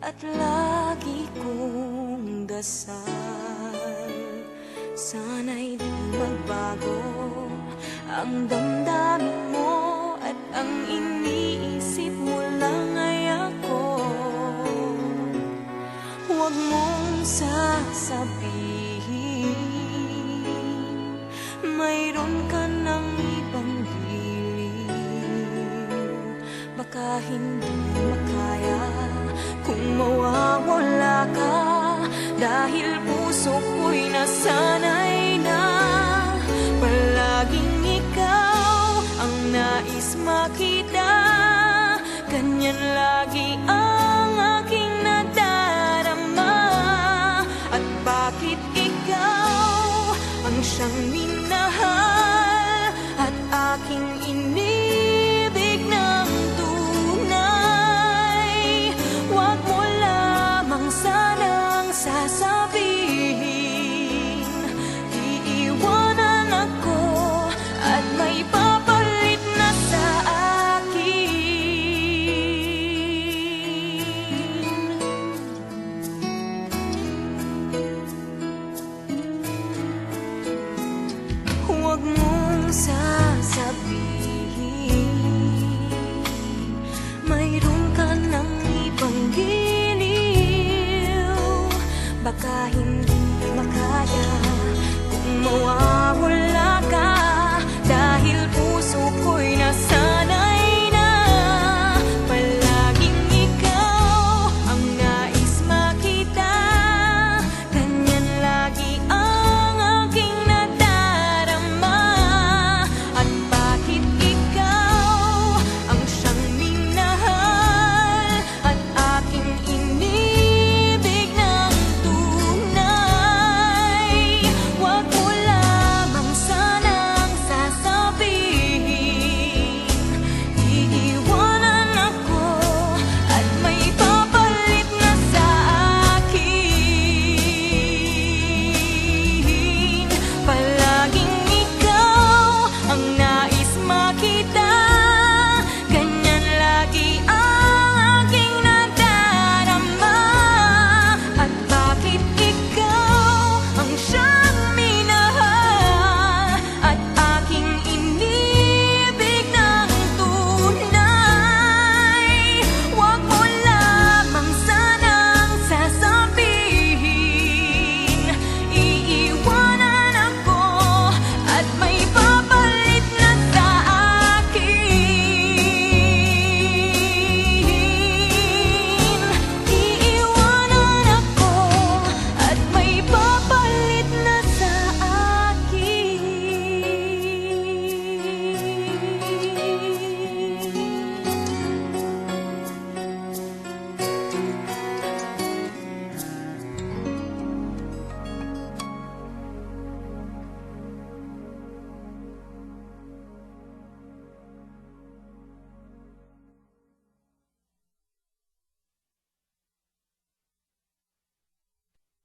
at lagi kong dasal, sana'y di magbago ang damdamin mo at ang iniisip mo lang ay ako. Huwag mong sasabihin mayroon ka ng ibang giliw. Baka hindi makaya kung mawawala ka, dahil puso ko'y nasanay na palaging ikaw ang nais makita. Ganyan lagi ang aking nadarama. At bakit ikaw ang siyang minahal at aking inibig ng tunay? Huwag mo lamang sanang sasabihin iiwanan ako at may papalit na sa akin. Huwag mong sasabihin mayroon ka ng ibang giliw. Baka hindi makaya kung mawawala